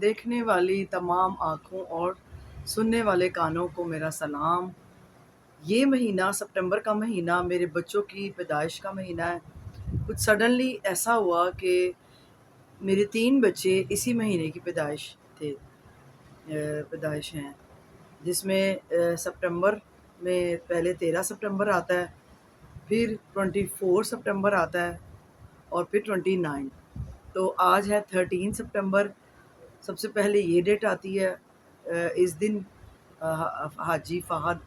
देखने वाली तमाम आँखों और सुनने वाले कानों को मेरा सलाम। ये महीना सितंबर का महीना मेरे बच्चों की पैदाइश का महीना है। कुछ सडनली ऐसा हुआ कि मेरे 3 बच्चे इसी महीने की पैदाइश हैं, जिसमें सितंबर में पहले 13 सितंबर आता है, फिर 24 सितंबर आता है और फिर 29। तो आज है 13 सितंबर। सबसे पहले ये डेट आती है। इस दिन हाजी फ़हद,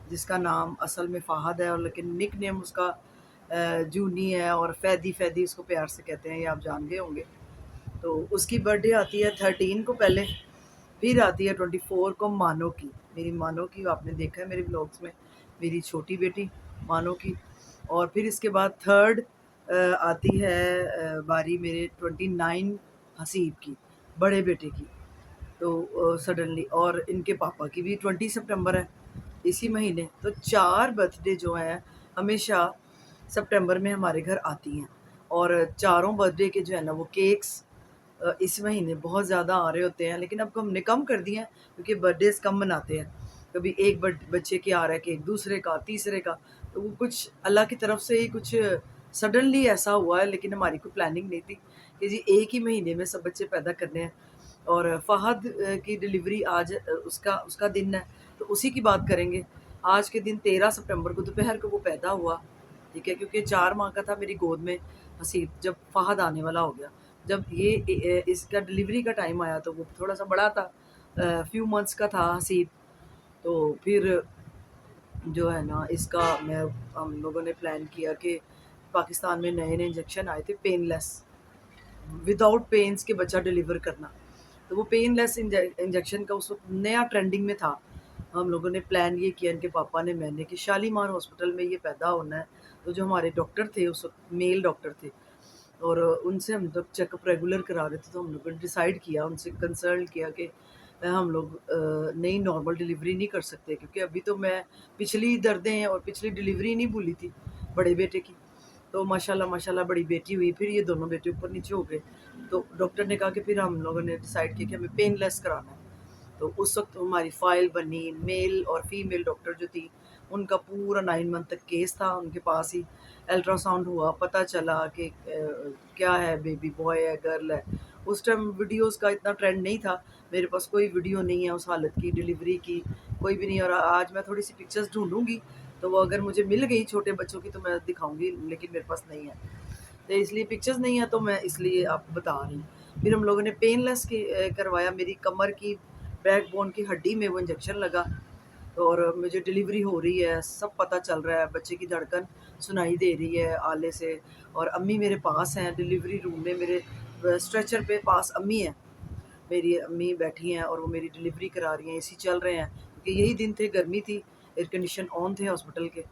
जिसका नाम असल में फ़हद है और लेकिन निक नेम उसका जूनी है और फ़ैदी फ़ैदी उसको प्यार से कहते हैं, ये आप जान गए होंगे। तो उसकी बर्थडे आती है 13 को पहले, फिर आती है 24 को मानो की, मेरी मानो की, आपने देखा है मेरे व्लॉग्स में, मेरी छोटी बेटी मानो की। और फिर इसके बाद थर्ड आती है बारी मेरे 29 हसीब की, बड़े बेटे की। तो सडनली और इनके पापा की भी 20 सितंबर है इसी महीने। तो 4 बर्थडे जो हैं हमेशा सितंबर में हमारे घर आती हैं, और चारों बर्थडे के जो है ना वो केक्स इस महीने बहुत ज़्यादा आ रहे होते हैं, लेकिन अब हमने कम कर दिए हैं क्योंकि बर्थडेज कम मनाते हैं। कभी एक बच्चे की आ रहा है केक, दूसरे का, तीसरे का। तो वो कुछ अल्लाह की तरफ से ही कुछ सडनली ऐसा हुआ है, लेकिन हमारी कोई प्लानिंग नहीं थी कि जी एक ही महीने में सब बच्चे पैदा करने हैं। और फ़हद की डिलीवरी आज उसका उसका दिन है, तो उसी की बात करेंगे। आज के दिन 13 सितंबर को दोपहर को वो पैदा हुआ, ठीक है? क्योंकि 4 माह का था मेरी गोद में हसीब, जब फ़हद आने वाला हो गया। जब ये इसका डिलीवरी का टाइम आया तो वो थोड़ा-सा बड़ा था, फ्यू मंथ्स का था हसीब। तो फिर जो है ना इसका मैं हम लोगों ने प्लान किया कि पाकिस्तान में नए-नए इंजेक्शन आए थे पेनलेस, विदाउट पेन्स के बच्चा डिलीवर करना। तो वो पेनलेस इंजेक्शन का उस वक़्त नया ट्रेंडिंग में था। हम लोगों ने प्लान ये किया, इनके पापा ने, मैंने, कि शालीमार हॉस्पिटल में ये पैदा होना है। तो जो हमारे डॉक्टर थे उस वक़्त, मेल डॉक्टर थे, और उनसे हम लोग चेकअप रेगुलर करा रहे थे। तो हम लोगों ने डिसाइड किया, उनसे कंसल्ट किया कि हम लोग नहीं, नॉर्मल डिलीवरी नहीं कर सकते, क्योंकि अभी तो मैं पिछली दर्दें हैं और पिछली डिलीवरी नहीं भूली थी बड़े बेटे की। तो माशाल्लाह माशाल्लाह बड़ी बेटी हुई, फिर ये दोनों बेटे ऊपर नीचे हो गए। तो डॉक्टर ने कहा कि फिर हम लोगों ने डिसाइड किया कि हमें पेनलेस कराना है। तो उस वक़्त हमारी फ़ाइल बनी, मेल और फीमेल डॉक्टर जो थी, उनका पूरा 9 मंथ तक केस था उनके पास ही। अल्ट्रासाउंड हुआ, पता चला कि क्या है, बेबी बॉय है, गर्ल है। उस टाइम वीडियोज़ का इतना ट्रेंड नहीं था, मेरे पास कोई वीडियो नहीं है उस हालत की, डिलीवरी की, कोई भी नहीं। और आज मैं थोड़ी-सी पिक्चर्स ढूँढूँगी, तो वो अगर मुझे मिल गई छोटे बच्चों की तो मैं दिखाऊँगी, लेकिन मेरे पास नहीं है। तो इसलिए पिक्चर्स नहीं है, तो मैं इसलिए आपको बता रही हूँ। फिर हम लोगों ने पेनलेस करवाया, मेरी कमर की बैकबोन की हड्डी में वो इंजेक्शन लगा, और मुझे डिलीवरी हो रही है, सब पता चल रहा है, बच्चे की धड़कन सुनाई दे रही है आले से। और अम्मी मेरे पास हैं डिलीवरी रूम में, मेरे स्ट्रेचर पे पास अम्मी हैं, मेरी अम्मी बैठी हैं और वो मेरी डिलीवरी करा रही हैं, एसी चल रहे हैं क्योंकि यही दिन थे, गर्मी थी, एयर कंडीशन ऑन थे हॉस्पिटल के।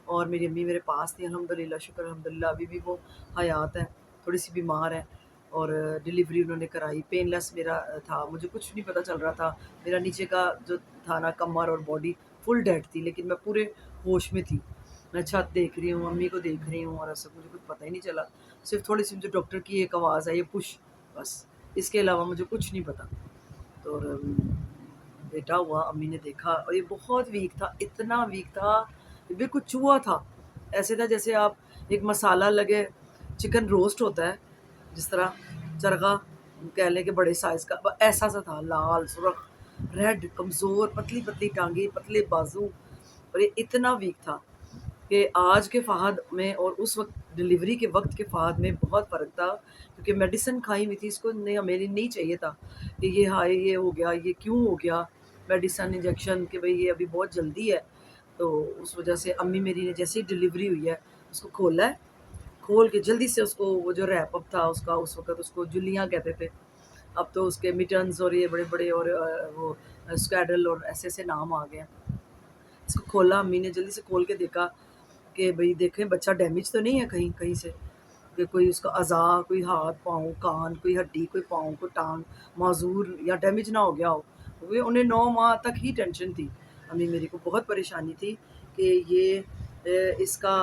और मेरी अम्मी मेरे पास थी, अल्हम्दुलिल्लाह, शुक्र अल्हम्दुलिल्लाह, अभी भी वो हयात हैं, थोड़ी-सी बीमार हैं। और डिलीवरी उन्होंने कराई, पेनलेस मेरा था, मुझे कुछ नहीं पता चल रहा था। मेरा नीचे का जो था ना, कमर और बॉडी फुल डेड थी, लेकिन मैं पूरे होश में थी। मैं छत देख रही हूँ, अम्मी को देख रही हूँ, और ऐसा मुझे कुछ पता ही नहीं चला। सिर्फ़ थोड़ी-सी मुझे डॉक्टर की एक आवाज़ आई है, पुश, बस। इसके अलावा मुझे कुछ नहीं पता। तो और बेटा हुआ, अम्मी ने देखा, और ये बहुत वीक था, इतना वीक था, ये बिल्कुल चूहा था। ऐसे था जैसे आप एक मसाला लगे चिकन रोस्ट होता है, जिस तरह चरखा कह लें कि बड़े साइज़ का, ऐसा सा था, लाल सुर्ख, रेड, कमज़ोर, पतली-पतली टाँगें, पतले बाजू, और ये इतना वीक था कि आज के फ़हद में और उस वक़्त डिलीवरी के वक़्त के फ़हद में बहुत फ़र्क था, क्योंकि मेडिसिन खाई हुई थी, इसको नहीं, मेरी नहीं चाहिए था कि ये हाय ये हो गया, ये क्यों हो गया, मेडिसिन इंजेक्शन, कि भई ये अभी बहुत जल्दी है। तो उस वज़ह से अम्मी मेरी ने जैसे ही डिलीवरी हुई है, उसको खोला है, खोल के जल्दी से उसको, वो जो रैप अप था उसका, उस वक़्त उसको जुलियाँ कहते थे। अब तो उसके मिटन्स और ये बड़े-बड़े, और वो स्क्वैडल और ऐसे-ऐसे नाम आ गए हैं। इसको खोला, अम्मी ने जल्दी से खोल के देखा कि भई देखें बच्चा डैमेज तो नहीं है कहीं कहीं से, कि कोई उसका अज़ा, कोई हाथ, पाँव, कान, कोई हड्डी, कोई पाँव, कोई टाँग माज़ूर या डैमेज ना हो गया हो। वे उन्हें 9 माह तक ही टेंशन थी। अम्मी मेरी को बहुत परेशानी थी कि ये इसका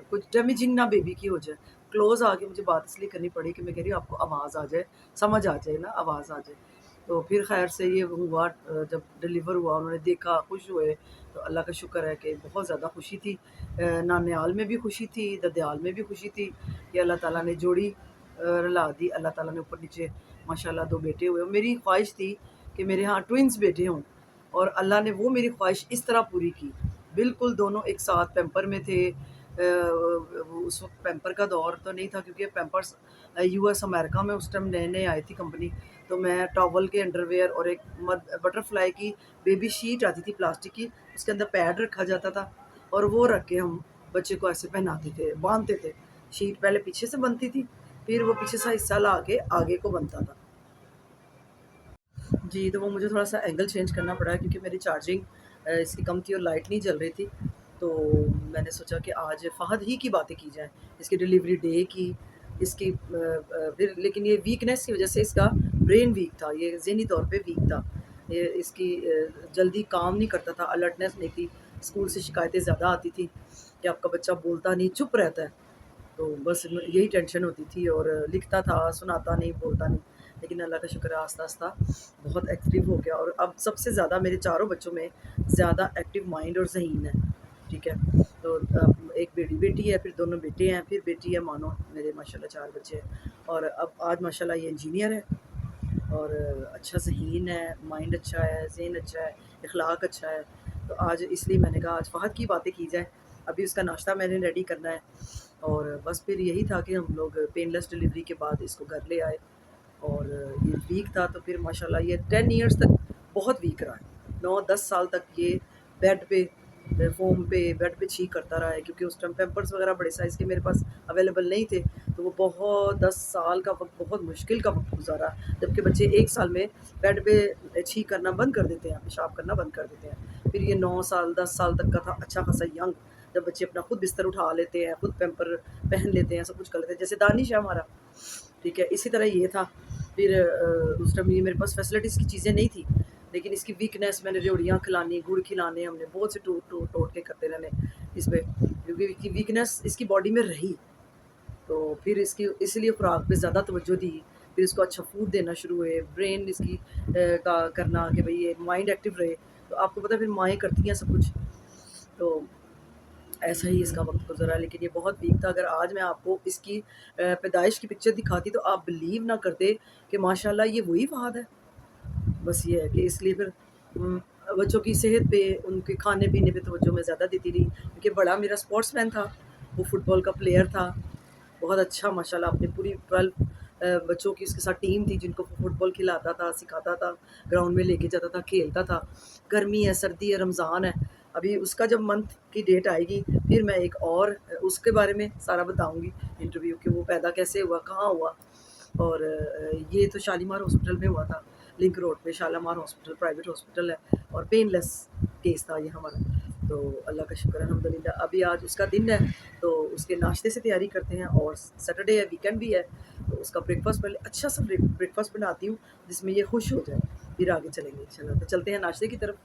कुछ डैमेजिंग ना बेबी की हो जाए। क्लोज़ आके मुझे बात इसलिए करनी पड़ी कि मैं कह रही हूँ आपको आवाज़ आ जाए, समझ आ जाए ना, आवाज़ आ जाए। तो फिर खैर से ये हुआ, जब डिलीवर हुआ उन्होंने देखा, खुश हुए, तो अल्लाह का शुक्र है कि बहुत ज़्यादा खुशी थी। नानियाल में भी खुशी थी, ददयाल में भी खुशी थी कि अल्लाह ताला ने जोड़ी रला दी। अल्लाह ताला ने ऊपर नीचे माशाल्लाह 2 बेटे हुए। मेरी ख्वाहिश थी कि मेरे यहाँ ट्विन्स बेटे हों, और अल्लाह ने वो मेरी ख्वाहिश इस तरह पूरी की। बिल्कुल दोनों एक साथ पैम्पर में थे। उस वक़्त पैम्पर का दौर तो नहीं था, क्योंकि पैम्पर्स यूएस अमेरिका में उस टाइम नए-नए आई थी कंपनी। तो मैं टॉवल के अंडरवियर और एक बटरफ्लाई की बेबी शीट आती थी प्लास्टिक की, उसके अंदर पैड रखा जाता था, और वो रख के हम बच्चे को ऐसे पहनाते थे, बाँधते थे। शीट पहले पीछे से बनती थी, फिर वो पीछे से हिस्सा ला के आगे को बनता था। जी, तो वो मुझे थोड़ा-सा एंगल चेंज करना पड़ा, क्योंकि मेरी चार्जिंग इसकी कम थी और लाइट नहीं जल रही थी। तो मैंने सोचा कि आज फ़हद ही की बातें की जाएँ, इसकी डिलीवरी डे की, इसकी फिर लेकिन ये वीकनेस की वज़ह से इसका ब्रेन वीक था, ये ज़हनी तौर पे वीक था। ये इसकी जल्दी काम नहीं करता था, अलर्टनेस नहीं थी। स्कूल से शिकायतें ज़्यादा आती थी कि आपका बच्चा बोलता नहीं, चुप रहता है। तो बस यही टेंशन होती थी, और लिखता था, सुनाता नहीं, बोलता नहीं। लेकिन अल्लाह का शुक्र है, आस्ता-आस्ता बहुत एक्टिव हो गया, और अब सबसे ज़्यादा मेरे चारों बच्चों में ज़्यादा एक्टिव माइंड और ज़हीन है, ठीक है। तो एक बेटी है, फिर दोनों बेटे हैं, फिर बेटी है, मानो मेरे माशाल्लाह 4 बच्चे हैं। और अब आज माशाल्लाह ये इंजीनियर है, और अच्छा ज़हीन है, माइंड अच्छा है, ज़हन अच्छा है, इखलाक अच्छा है। तो आज इसलिए मैंने कहा आज फ़हद की बातें की जाएँ। अभी उसका नाश्ता मैंने रेडी करना है, और बस फिर यही था कि हम लोग पेनलेस डिलीवरी के बाद इसको घर ले आए, और ये वीक था, तो फिर माशाल्लाह ये 10 इयर्स तक बहुत वीक रहा है। 9-10 साल तक ये बेड पे, फ़ोम पे, बेड पे छी करता रहा है, क्योंकि उस टाइम पैम्पर्स वगैरह बड़े साइज़ के मेरे पास अवेलेबल नहीं थे। तो वो बहुत 10 साल का वक़्त बहुत मुश्किल का वक़्त गुज़ारा, जबकि बच्चे 1 साल में बेड पे छी करना बंद कर देते हैं, पेशाब करना बंद कर देते हैं। फिर ये 9 साल, 10 साल तक का था अच्छा खासा यंग, जब बच्चे अपना खुद बिस्तर उठा लेते हैं, खुद पैम्पर पहन लेते हैं, सब कुछ कर लेते हैं, जैसे दानिश है हमारा, ठीक है, इसी तरह ये था। फिर उस टाइम ये मेरे पास फैसिलिटीज़ की चीज़ें नहीं थी, लेकिन इसकी वीकनेस, मैंने रेवड़ियाँ खिलानी, गुड़ खिलाने, हमने बहुत से टोट के करते रहने इस पे, क्योंकि इसकी वीकनेस इसकी बॉडी में रही। तो फिर इसकी इसलिए खुराक पे ज़्यादा तवज्जो दी, फिर इसको अच्छा फूड देना शुरू हुए, ब्रेन इसकी का करना कि भई ये माइंड एक्टिव रहे। तो आपको पता है फिर माएँ करती हैं सब कुछ। तो ऐसा ही इसका वक़्त गुज़रा, लेकिन ये बहुत वीक था। अगर आज मैं आपको इसकी पैदाइश की पिक्चर दिखाती, तो आप बिलीव ना करते कि माशाल्लाह ये वही फ़हद है। बस ये है कि इसलिए फिर बच्चों की सेहत पे, उनके खाने-पीने पे तवज्जो मैं ज़्यादा देती रही, क्योंकि बड़ा मेरा स्पोर्ट्समैन था, वो फुटबॉल का प्लेयर था। बहुत अच्छा माशाल्लाह, अपनी पूरी 12 बच्चों की उसके साथ टीम थी, जिनको फुटबॉल खिलाता था, सिखाता था, ग्राउंड में लेके जाता था, खेलता था। गर्मी है, सर्दी है, रमज़ान है, अभी उसका जब मंथ की डेट आएगी, फिर मैं एक और उसके बारे में सारा बताऊँगी इंटरव्यू, कि वो पैदा कैसे हुआ, कहाँ हुआ। और ये तो शालीमार हॉस्पिटल में हुआ था, लिंक रोड पे शालीमार हॉस्पिटल प्राइवेट हॉस्पिटल है, और पेनलेस केस था ये हमारा। तो अल्लाह का शुक्र है, अल्हम्दुलिल्लाह। अभी आज उसका दिन है, तो उसके नाश्ते से तैयारी करते हैं, और सैटरडे है, वीकेंड भी है, तो उसका ब्रेकफ़ास्ट पहले अच्छा सा ब्रेकफ़ास्ट बनाती हूँ, जिसमें ये खुश हो जाए, फिर आगे चलेंगे इंशाल्लाह। तो चलते हैं नाश्ते की तरफ,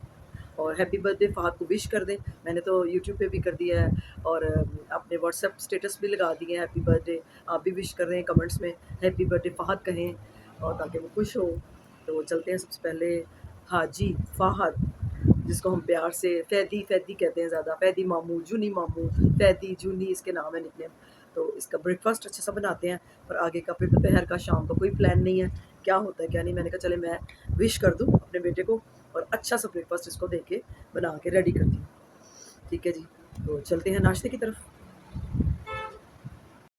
और हैप्पी बर्थडे फ़हद को विश कर दें। मैंने तो यूट्यूब पे भी कर दिया है, और अपने व्हाट्सएप स्टेटस भी लगा दिए हैं हैप्पी बर्थडे। आप भी विश कर रहे हैं कमेंट्स में, हैप्पी बर्थडे फ़हद कहें, और ताकि वो खुश हो। तो चलते हैं सबसे पहले हाजी फ़हद, जिसको हम प्यार से फ़ैदी फ़ैदी कहते हैं ज़्यादा, फ़ैदी मामू, जूनी मामू, फ़ैदी, जूनी इसके नाम है, निकनेम। तो इसका ब्रेकफ़ास्ट अच्छा सा बनाते हैं, और आगे का फिर दोपहर का, शाम का कोई प्लान नहीं है, क्या होता है क्या नहीं। मैंने कहा चले मैं विश कर दूँ अपने बेटे को, और अच्छा सा ब्रेकफ़ास्ट इसको दे के बना के रेडी करती हूँ। ठीक है जी, तो चलते हैं नाश्ते की तरफ।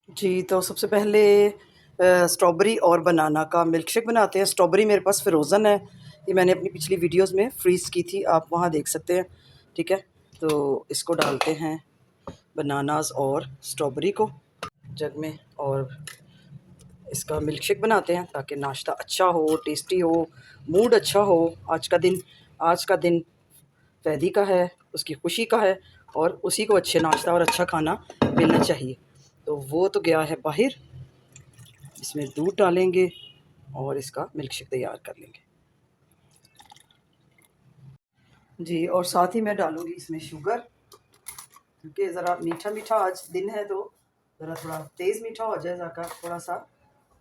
जी, तो सबसे पहले स्ट्रॉबेरी और बनाना का मिल्क शेक बनाते हैं। स्ट्रॉबेरी मेरे पास फ्रोज़न है, ये मैंने अपनी पिछली वीडियोस में फ्रीज़ की थी, आप वहाँ देख सकते हैं, ठीक है। तो इसको डालते हैं बनानास और स्ट्रॉबेरी को जग में, और इसका मिल्क शेक बनाते हैं, ताकि नाश्ता अच्छा हो, टेस्टी हो, मूड अच्छा हो। आज का दिन फैदी का है, उसकी खुशी का है, और उसी को अच्छे नाश्ता और अच्छा खाना मिलना चाहिए। तो वो तो गया है बाहर, इसमें दूध डालेंगे और इसका मिल्क शेक तैयार कर लेंगे जी। और साथ ही मैं डालूँगी इसमें शुगर, क्योंकि ज़रा मीठा-मीठा आज दिन है, तो ज़रा थोड़ा तेज़ मीठा हो जाए ज़ाका थोड़ा-सा।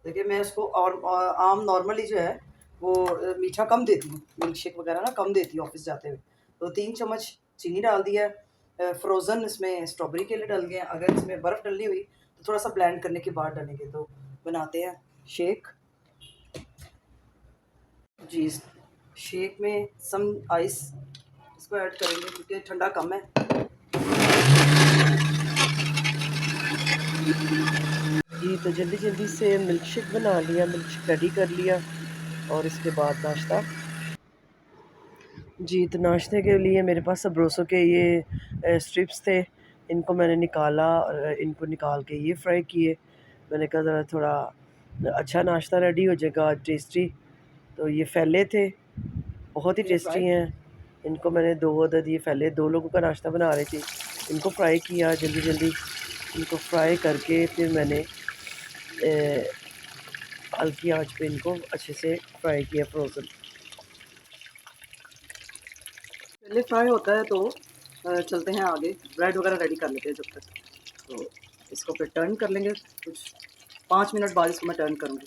देखिए मैं इसको, और आम नॉर्मली जो है वो मीठा कम देती हूँ, मिल्क शेक वगैरह ना कम देती हूँ ऑफिस जाते हुए। तो 3 चम्मच चीनी डाल दिया। फ्रोज़न इसमें स्ट्रॉबेरी के लिए डल गए। अगर इसमें बर्फ़ डली हुई तो थोड़ा सा ब्लेंड करने के बाद डालेंगे। तो बनाते हैं शेक। जी, शेक में सम आइस इसको ऐड करेंगे क्योंकि ठंडा कम है। जी, तो जल्दी जल्दी से मिल्क शेक बना लिया, मिल्क शेक रेडी कर लिया और इसके बाद नाश्ता। जी, तो नाश्ते के लिए मेरे पास सबरोसो के ये स्ट्रिप्स थे। इनको मैंने निकाला और इनको निकाल के ये फ्राई किए। मैंने कहा ज़रा थोड़ा अच्छा नाश्ता रेडी हो जाएगा, टेस्टी। तो ये फैले थे, बहुत ही टेस्टी हैं। इनको मैंने 2 अदद ये फैले 2 लोगों का नाश्ता बना रही थी। इनको फ्राई किया जल्दी-जल्दी। इनको फ्राई करके फिर मैंने हल्की आँच पे इनको अच्छे से फ्राई किया फ्रोज़न। पहले फ्राई होता है तो चलते हैं आगे। ब्रेड वगैरह रेडी कर लेते हैं जब तक। तो इसको फिर टर्न कर लेंगे, कुछ 5 मिनट बाद इसको मैं टर्न करूँगी।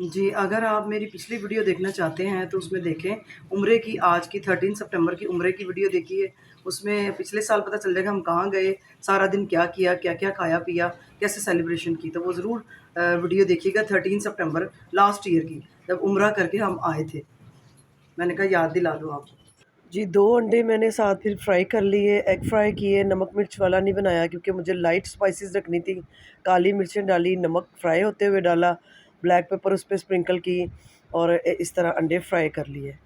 जी, अगर आप मेरी पिछली वीडियो देखना चाहते हैं तो उसमें देखें। उम्रे की आज की 13 सितंबर की उम्रे की वीडियो देखिए। उसमें पिछले साल पता चल जाएगा हम कहाँ गए, सारा दिन क्या किया, क्या-क्या खाया-पिया, कैसे सेलिब्रेशन की। तो वो ज़रूर वीडियो देखिएगा 13 सितंबर लास्ट ईयर की, जब उम्रा करके हम आए थे। मैंने कहा याद दिला दूँ आपको। जी, 2 अंडे मैंने साथ फिर फ्राई कर लिए, एग फ्राई किए, नमक मिर्च वाला नहीं बनाया क्योंकि मुझे लाइट स्पाइसेस रखनी थी। काली मिर्चें डाली, नमक फ्राई होते हुए डाला, ब्लैक पेपर उस पे स्प्रिंकल की और इस तरह अंडे फ्राई कर लिए।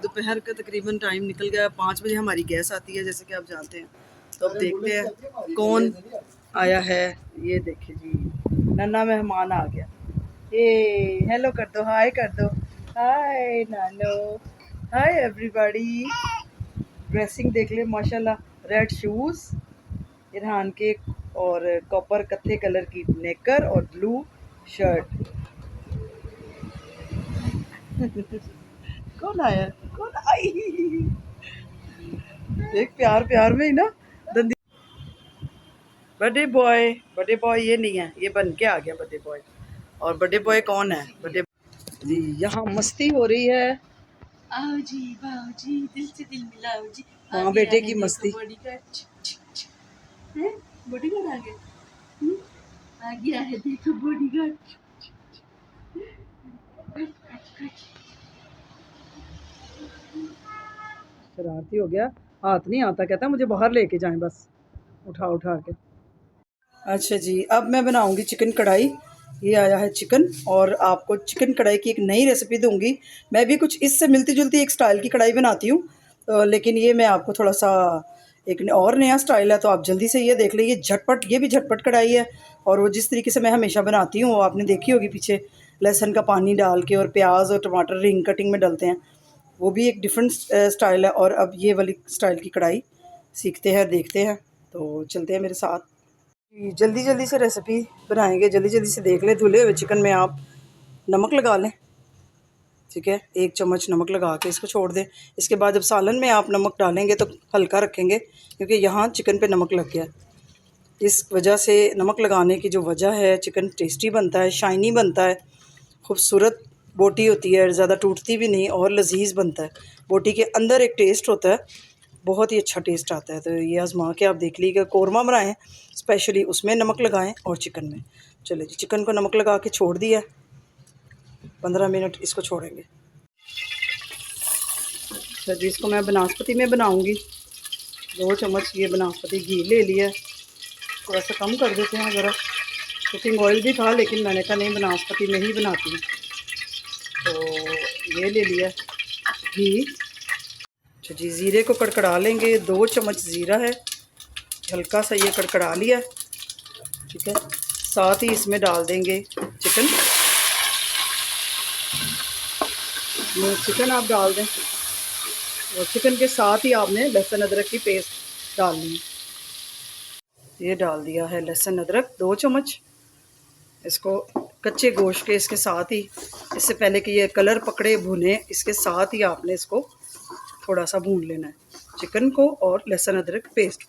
दोपहर का तकरीबन टाइम निकल गया। 5 बजे हमारी गैस आती है जैसे कि आप जानते हैं। तो अब देखते हैं कौन आया है। ये देखिए जी, नन्ना मेहमान आ गया। ये हेलो कर दो, हाय कर दो। हाय नानो, हाय एवरीबॉडी। ड्रेसिंग देख ले माशाल्लाह, रेड शूज़ इरहान के और कॉपर कत्थे कलर की नेकर और ब्लू शर्ट। कौन आया, कौन आई? देख प्यार प्यार में ही ना दंदी। बर्थडे बॉय ये नहीं है, ये बन के आ गया बर्थडे बॉय। और बर्थडे बॉय कौन है? बर्थडे जी, यहाँ मस्ती हो रही है। आओ जी बाओ जी, दिल से दिल मिलाओ जी। माँ बेटे की मस्ती। बॉडीगार्ड है, बॉडीगार्ड आ गया। आ गया है, देखो बॉडीगार्ड। शरारती हो गया, हाथ नहीं आता, कहता मुझे बाहर लेके जाएं बस उठा उठा के। अच्छा जी, अब मैं बनाऊंगी चिकन कढ़ाई। ये आया है चिकन, और आपको चिकन कढ़ाई की एक नई रेसिपी दूंगी। मैं भी कुछ इससे मिलती जुलती एक स्टाइल की कढ़ाई बनाती हूँ, लेकिन ये मैं आपको थोड़ा सा एक और नया स्टाइल है, तो आप जल्दी से ये देख लीजिए। झटपट, ये भी झटपट कढ़ाई है, और वो जिस तरीके से मैं हमेशा बनाती हूँ वो आपने देखी होगी पीछे, लहसुन का पानी डाल के और प्याज और टमाटर रिंग कटिंग में डलते हैं। वो भी एक डिफरेंट स्टाइल है। और अब ये वाली स्टाइल की कढ़ाई सीखते हैं, देखते हैं, तो चलते हैं मेरे साथ। जल्दी जल्दी से रेसिपी बनाएंगे, जल्दी जल्दी से देख लें। धुले हुए चिकन में आप नमक लगा लें, ठीक है, 1 चम्मच नमक लगा के इसको छोड़ दें। इसके बाद जब सालन में आप नमक डालेंगे तो हल्का रखेंगे, क्योंकि यहाँ चिकन पे नमक लग गया। इस वजह से नमक लगाने की जो वजह है, चिकन टेस्टी बनता है, शाइनी बनता है, खूबसूरत बोटी होती है, ज़्यादा टूटती भी नहीं, और लजीज बनता है। बोटी के अंदर एक टेस्ट होता है, बहुत ही अच्छा टेस्ट आता है। तो ये आजमा के आप देख लीजिएगा। कौरमा बनाएं स्पेशली, उसमें नमक लगाएं, और चिकन में। चलो जी, चिकन को नमक लगा के छोड़ दिया, 15 मिनट इसको छोड़ेंगे। अच्छा जी, इसको मैं बनास्पति में बनाऊंगी। 2 चम्मच ये बनास्पति घी ले लिया, थोड़ा सा कम कर देते हैं ज़रा। कुकिंग ऑयल भी था, लेकिन मैंने कहा नहीं, बनास्पति में ही बनाती हूँ, तो ये ले लिया घी। अच्छा जी, ज़ीरे को कड़कड़ा लेंगे। 2 चम्मच ज़ीरा है, हल्का सा ये कड़कड़ा लिया, ठीक है। साथ ही इसमें डाल देंगे चिकन। ये चिकन आप डाल दें, और चिकन के साथ ही आपने लहसुन अदरक की पेस्ट डालनी है। ये डाल दिया है लहसुन अदरक 2 चम्मच। इसको कच्चे गोश्त के इसके साथ ही, इससे पहले कि ये कलर पकड़े भुने, इसके साथ ही आपने इसको थोड़ा सा भून लेना है, चिकन को और लहसुन अदरक पेस्ट।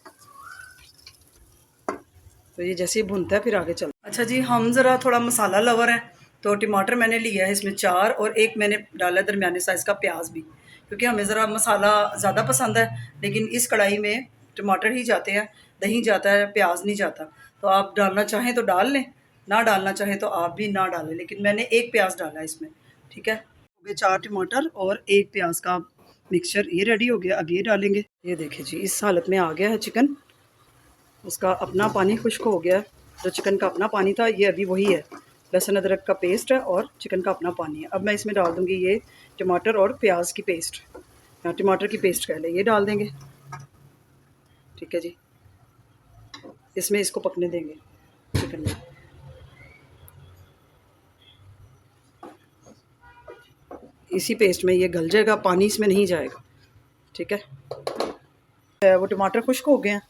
तो ये जैसे ही भुनता है फिर आगे चलता है। अच्छा जी, हम ज़रा थोड़ा मसाला लवर हैं, तो टमाटर मैंने लिया है इसमें 4, और एक मैंने डाला है दरमियाने साइज़ का प्याज भी, क्योंकि हमें ज़रा मसाला ज़्यादा पसंद है। लेकिन इस कढ़ाई में टमाटर ही जाते हैं, दही जाता है, प्याज नहीं जाता। तो आप डालना चाहें तो डाल लें, ना डालना चाहें तो आप भी ना डालें, लेकिन मैंने 1 प्याज डाला है इसमें, ठीक है। हो गए 4 टमाटर और 1 प्याज का मिक्सचर, ये रेडी हो गया। अब ये डालेंगे। ये देखिए जी, इस हालत में आ गया है चिकन। उसका अपना पानी खुश्क हो गया, जो चिकन का अपना पानी था ये अभी वही है। लहसुन अदरक का पेस्ट है और चिकन का अपना पानी है। अब मैं इसमें डाल दूँगी ये टमाटर और प्याज की पेस्ट, या टमाटर की पेस्ट कह लें, ये डाल देंगे, ठीक है जी। इसमें इसको पकने देंगे चिकन में। इसी पेस्ट में ये गल जाएगा, पानी इसमें नहीं जाएगा, ठीक है। वो टमाटर खुश्क हो गए हैं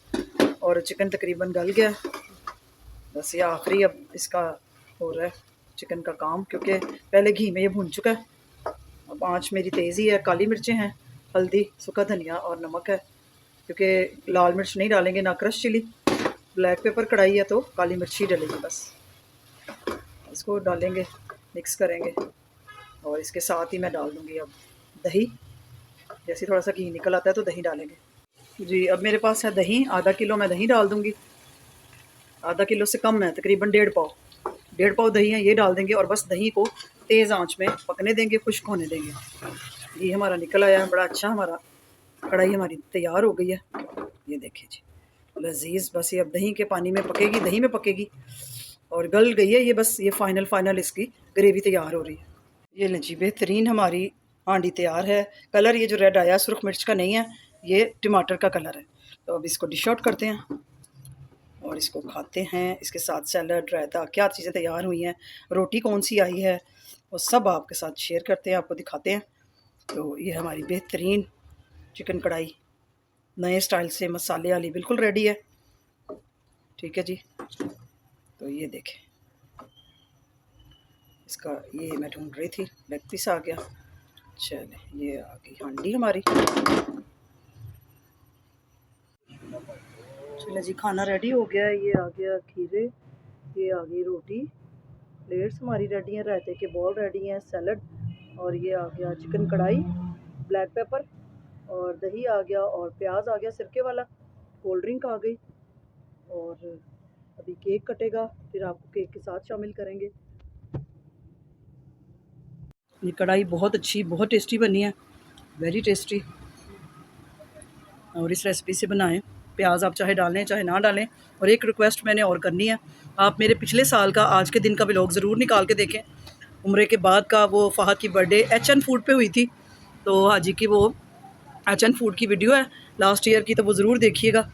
और चिकन तकरीबन गल गया है। बस ये आखिरी अब इसका हो रहा है चिकन का काम, क्योंकि पहले घी में ये भुन चुका है। अब आँच मेरी तेज़ ही है। काली मिर्चें हैं, हल्दी, सूखा धनिया और नमक है, क्योंकि लाल मिर्च नहीं डालेंगे, ना क्रश चिली। ब्लैक पेपर कढ़ाई है तो काली मिर्च ही डलेगी बस। इसको डालेंगे, मिक्स करेंगे, और इसके साथ ही मैं डाल दूँगी अब दही। जैसे थोड़ा सा घी निकल आता है तो दही डालेंगे जी। अब मेरे पास है दही, आधा किलो मैं दही डाल दूँगी। आधा किलो से कम है, तकरीबन 1.5 पाव दही है, ये डाल देंगे। और बस दही को तेज़ आंच में पकने देंगे, खुश्क होने देंगे। घी हमारा निकल आया है, बड़ा अच्छा हमारा कढ़ाई हमारी तैयार हो गई है। ये देखिए जी, लजीज। बस ये अब दही के पानी में पकेगी, दही में पकेगी, और गल गई है ये। बस ये फाइनल इसकी ग्रेवी तैयार हो रही है। ये लें जी, बेहतरीन हमारी हांडी तैयार है। कलर ये जो रेड आया सुरख मिर्च का नहीं है, ये टमाटर का कलर है। तो अब इसको डिश आउट करते हैं और इसको खाते हैं। इसके साथ सैलड, रायता, क्या चीज़ें तैयार हुई हैं, रोटी कौन सी आई है, वो सब आपके साथ शेयर करते हैं, आपको दिखाते हैं। तो ये हमारी बेहतरीन चिकन कढ़ाई नए स्टाइल से मसाले वाली बिल्कुल रेडी है, ठीक है जी। तो ये देखें, इसका ये मैं ढूंढ रही थी, लेग पीस आ गया। चले, ये आ गई हांडी हमारी। चले जी, खाना रेडी हो गया। ये आ गया खीरे, ये आ गई रोटी, प्लेट्स हमारी रेडी हैं, रायते के बॉल रेडी हैं, सैलड, और ये आ गया चिकन कढ़ाई, ब्लैक पेपर, और दही आ गया, और प्याज आ गया सिरके वाला, कोल्ड ड्रिंक आ गई, और अभी केक कटेगा, फिर आपको केक के साथ शामिल करेंगे। ये कढ़ाई बहुत अच्छी, बहुत टेस्टी बनी है, वेरी टेस्टी। और इस रेसिपी से बनाएं। प्याज आप चाहे डालें चाहे ना डालें। और एक रिक्वेस्ट मैंने और करनी है, आप मेरे पिछले साल का आज के दिन का व्लॉग ज़रूर निकाल के देखें। उम्रे के बाद का वो फ़हद की बर्थडे एचएन फूड पे हुई थी, तो हाजी की वो एचएन फूड की वीडियो है लास्ट ईयर की, तो वो ज़रूर देखिएगा।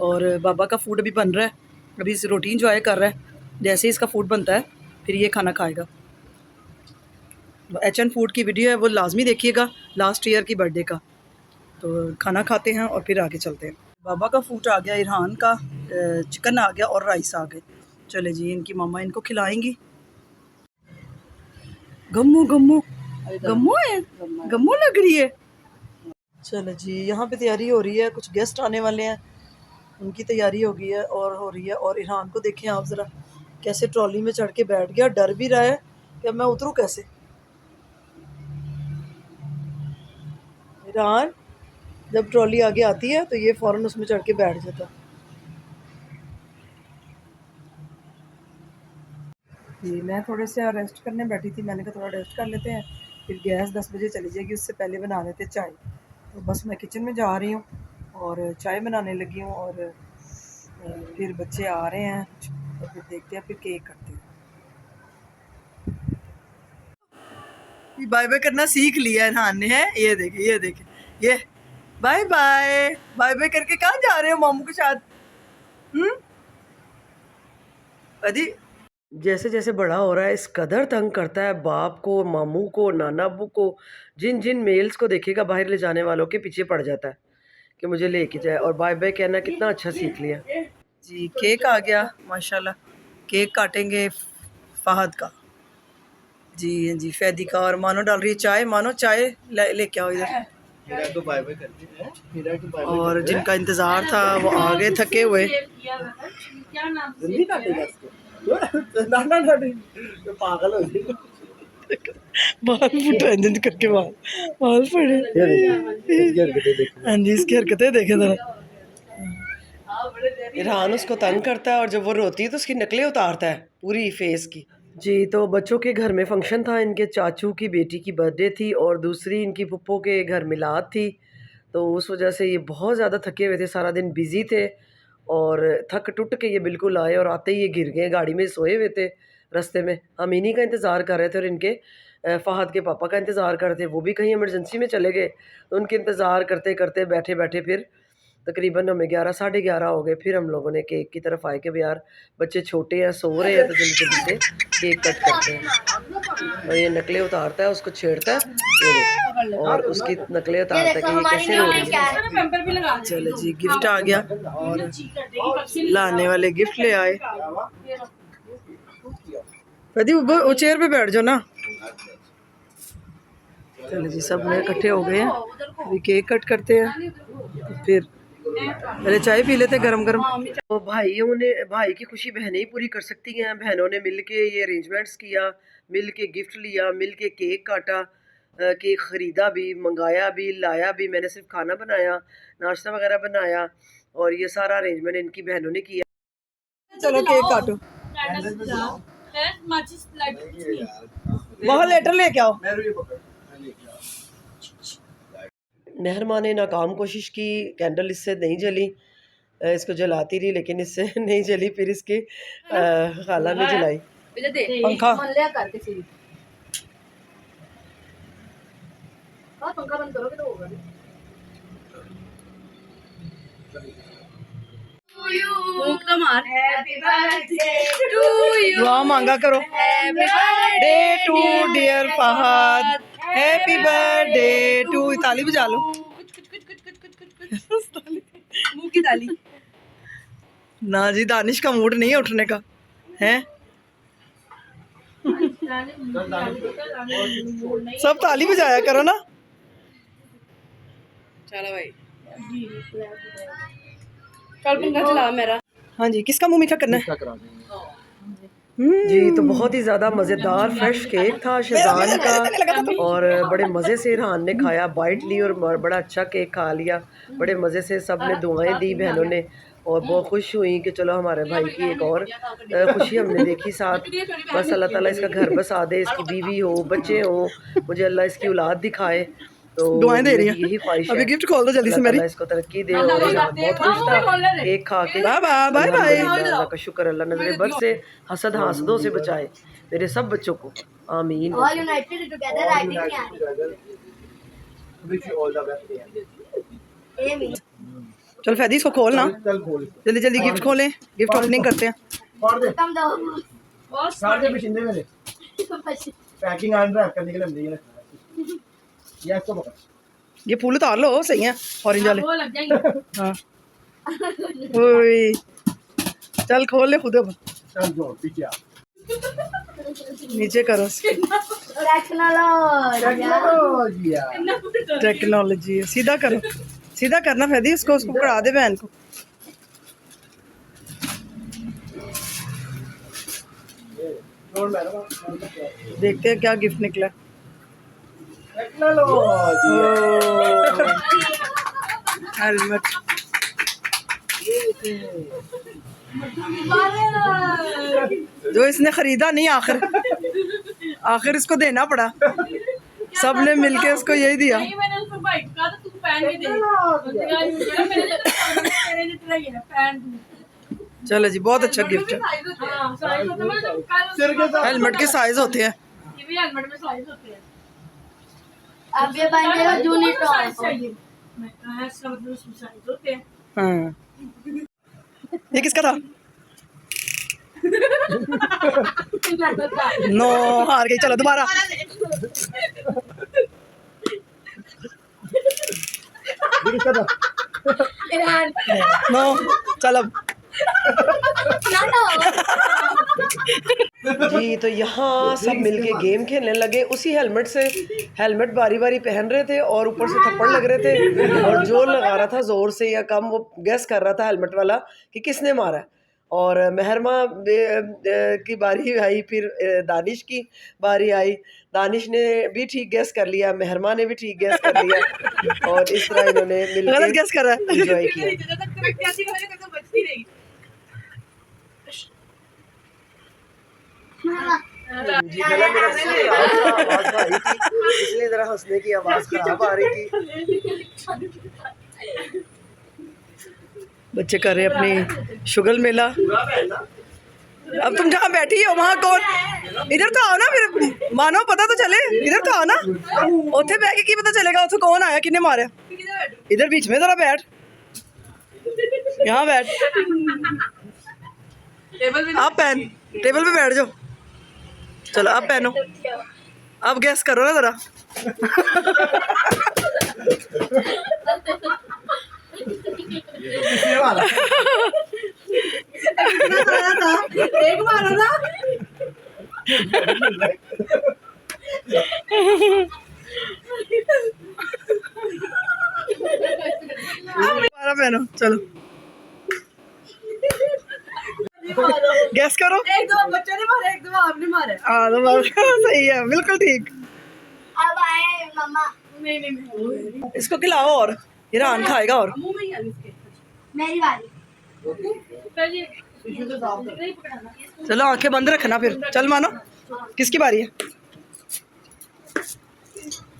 और बाबा का फूड अभी बन रहा है, अभी इस रोटी इंजॉय कर रहा है। जैसे ही इसका फूड बनता है फिर ये खाना खाएगा। एचएन फूड की वीडियो है वो लाजमी देखिएगा, लास्ट ईयर की बर्थडे का। तो खाना खाते हैं और फिर आगे चलते हैं। बाबा का फूड आ गया, इरहान का चिकन आ गया और राइस आ गए। चले जी, इनकी मामा इनको खिलाएंगी। गम्मू गम्मू गम्मू है, गम्मू लग रही है। चलो जी, यहाँ पे तैयारी हो रही है, कुछ गेस्ट आने वाले हैं, उनकी तैयारी हो गई है और हो रही है। और इरहान को देखें आप ज़रा, कैसे ट्रॉली में चढ़ के बैठ गया, डर भी रहा है कि मैं उतरूँ कैसे। इरहान जब ट्रॉली आगे आती है तो ये फ़ौरन उसमें चढ़ के बैठ जाता है। जी, मैं थोड़े से रेस्ट करने बैठी थी, मैंने कहा थोड़ा रेस्ट कर लेते हैं, फिर गैस 10 बजे चली जाएगी, उससे पहले बना लेते चाय। तो बस मैं किचन में जा रही हूँ और चाय बनाने लगी हूँ। और फिर बच्चे आ रहे हैं तो फिर देखते हैं, फिर केक करते हैं। बाय बाय करना सीख लिया इरहान ने, है ये देखे ये देखे ये बाय बाय बाय बाय करके कहाँ जा रहे हो मामू के साथ? अदी जैसे जैसे बड़ा हो रहा है इस कदर तंग करता है बाप को, मामू को, नाना अब्बू को। जिन जिन मेल्स को देखेगा बाहर ले जाने वालों के पीछे पड़ जाता है कि मुझे लेके जाए। और बाय बाय कहना कितना अच्छा सीख लिया जी। केक आ गया माशाल्लाह, केक काटेंगे फहद का जी। जी फैदी का। और मानो डाल रही है चाय, मानो चाय लेके आओ इधर। और जिनका इंतज़ार था वो आ गए थके हुए। बाल फुट करके बाल पड़े। हाँ जी, इसकी हरकतें देखे जरा। इरहान उसको तंग करता है और जब वो रोती है तो उसकी नकलें उतारता है पूरी फेस की जी। तो बच्चों के घर में फंक्शन था, इनके चाचू की बेटी की बर्थडे थी और दूसरी इनकी पुप्पो के घर मिलाद थी। तो उस वजह से ये बहुत ज़्यादा थके हुए थे, सारा दिन बिज़ी थे और थक टुट के ये बिल्कुल आए। और आते ही ये गिर गए, गाड़ी में सोए हुए थे रास्ते में। हम इन्हीं का इंतज़ार कर रहे थे और इनके फ़हद के पापा का इंतज़ार कर रहे थे। वो भी कहीं इमरजेंसी में चले गए, तो उनके इंतज़ार करते करते बैठे बैठे फिर तकरीबन हमें 11 साढ़े 11 हो गए। फिर हम लोगों ने केक की तरफ आए कि भाई यार बच्चे छोटे हैं, सो रहे हैं, तो जल्दी जल्दी से केक कट करते हैं। और ये नकलें उतारता है, उसको छेड़ता है, ये देखो, और उसकी नकलें उतारता है कि ये कैसे रो रही है। चलो जी, गिफ्ट आ गया और लाने वाले गिफ्ट ले आए। प्रदीप वो चेयर पे बैठ जाओ ना। चलो जी, सब में इकट्ठे हो गए हैं, अभी केक कट करते हैं, फिर पहले चाय पी लेते गरम गरम। तो भाइयों ने, भाई की खुशी बहनें ही पूरी कर सकती हैं। बहनों ने मिलके ये अरेंजमेंट्स किया, मिलके गिफ्ट लिया, मिलके केक काटा, केक ख़रीदा भी, मंगाया भी, लाया भी। मैंने सिर्फ खाना बनाया, नाश्ता वगैरह बनाया और ये सारा अरेंजमेंट इनकी बहनों ने किया। चलो केक काटो, वहाँ लेटर लेके आओ। मेहरमा ने नाकाम कोशिश की, कैंडल इससे नहीं जली, इसको जलाती रही लेकिन इससे नहीं जली। फिर इसकी खाला ने जलाई पंखा। पंखा बंद करोगे तो होगा। दुआ मांगा करो। Happy birthday to dear Fahad, happy birthday to. ताली बजा लो, मुंह की ताली ना जी। दानिश का मूड नहीं है उठने का, है सब ताली बजाया करो ना। चलो भाई, कल पंखा चला मेरा। हाँ जी, किसका मुंह मीठा करना है जी। तो बहुत ही ज़्यादा मज़ेदार फ्रेश केक था शेजान का और बड़े मज़े से इरहान ने खाया, बाइट ली और बड़ा अच्छा केक खा लिया बड़े मज़े से। सब ने दुआएं दी बहनों ने और बहुत खुश हुई कि चलो हमारे भाई की एक और खुशी हमने देखी साथ। बस अल्लाह ताला इसका घर बसा दे, इसकी बीवी हो, बच्चे हो, मुझे अल्लाह इसकी औलाद दिखाए तो दुआएं दे रही मेरी यही है। ख्वाहिश अभी है गिफ्ट खोल दो जल्दी से अल्लाह मेरी। ताला इसको तरक्की दे। और बहुत खुश था केक खा के। Bye bye bye bye. अल्हम्दुलिल्लाह, अल्लाह का शुक्र, अल्लाह नजर बद से हसद हासदों से बचाए मेरे सब बच्चों को, आमीन। All united together, I think yeah. Wish you all the best. Amen. चल फैदी इसको खोल ना, चल खोल जल्दी जल्दी गिफ्ट खोलें, गिफ्ट ओपनिंग करते हैं। फाड़ दे, Come down. फाड़ दे पसीने मेरे। पैकिंग अनरैप करने के लिए हमने ये रखा है। ये इसको पकड़। ये फूल उतार लो, सही है ऑरेंज वाले। वो लग जाएंगे। हाँ ओए चल खोल ले खुद अब, चल जोड़ पीछे आ। नीचे करो। टेक्नोलॉजी टेक्नोलॉजी है, सीधा करो, सीधा करना फैदी उसको, उसको पकड़ा दे बहन को। जोड़ मैडम। देखते हैं क्या गिफ्ट निकला। Technology helmet. जो इसने खरीदा नहीं, आखिर इसको देना पड़ा, सबने मिलके उसको यही दिया। नहीं, मैंने उसको बाइक कहा था तू पहन के दे। मेरे लिए ट्राई है पहन तू। चलो जी, बहुत अच्छा गिफ्ट है। हाँ, साइज होता है, मतलब कल हेलमेट के साइज होते हैं। ये भी हेलमेट में साइज होते हैं। अब ये बन जाएगा जूनियर टॉप। मैं कहा सब में साइज होते हैं। हाँ ये किसका था? नो हार गई, चलो दोबारा। नो चल अब। जी तो यहाँ सब मिलके गेम खेलने लगे उसी हेलमेट से। हेलमेट बारी बारी पहन रहे थे और ऊपर से थप्पड़ लग रहे थे, और जो लगा रहा था जोर से या कम वो गेस कर रहा था हेलमेट वाला कि किसने मारा है। और महरमा की बारी आई, फिर दानिश की बारी आई। दानिश ने भी ठीक गेस कर लिया, महरमा ने भी ठीक गेस कर लिया, और इस तरह इन्होंने मिलकर गेस कर रहा है, एंजॉय किया। जी गला मेरा आवाज आ रही थी, इसलिए जरा हंसने की आवाज खराब आ रही थी। बच्चे कर रहे अपनी शुगल मेला। अब तुम जहाँ बैठी हो वहाँ कौन? इधर तो आओ ना, फिर मानो पता तो चले। इधर तो आओ ना, उथे बैठ के की पता चलेगा उसे कौन आया किन्ने मारे। इधर बीच में जरा बैठ, यहाँ बैठ। आप पहन, टेबल पे बैठ जाओ। चलो अब पहनो, अब गैस करो ना जरा। एक बार ना दोबारा पहनो, चलो गैस करो। एक दो बच्चे ने मारे, एक दो आपने मारे। हाँ तो बस सही है, बिल्कुल ठीक। अब आए मम्मा। नहीं इसको खिलाओ और ईरान खाएगा। और मुंह में ही है इसके। मेरी बारी। पहले नहीं पकड़ना। चलो आंखें बंद रखना फिर। चल मानो, किसकी बारी है?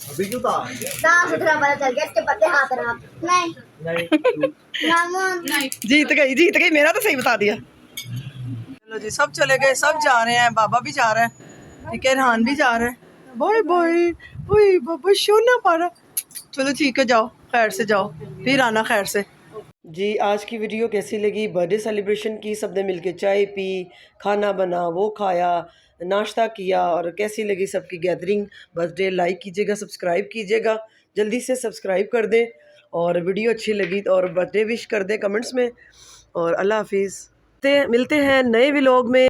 अभी क्यों था? साफ सुथरा पता चल गया, इसके पत्ते हाथ रहा। नहीं नहीं जीत गई, मेरा तो सही बता दिया। चलो जी, सब चले गए, सब जा रहे हैं, बाबा भी जा रहे हैं, ठीक है, रेहान भी जा रहे हैं। Bye bye. ओए बाबा शोना पारा। चलो ठीक है, जाओ खैर से जाओ, फिर आना खैर से। जी आज की वीडियो कैसी लगी? बर्थडे सेलिब्रेशन की, सबने मिलके चाय पी, खाना बना, वो खाया, नाश्ता किया, और कैसी लगी सबकी गैदरिंग? बर्थडे लाइक कीजिएगा, सब्सक्राइब कीजिएगा, जल्दी से सब्सक्राइब कर दें, और वीडियो अच्छी लगी तो और बर्थडे विश कर दें कमेंट्स में। और अल्लाह हाफिज़, मिलते हैं नए व्लॉग में।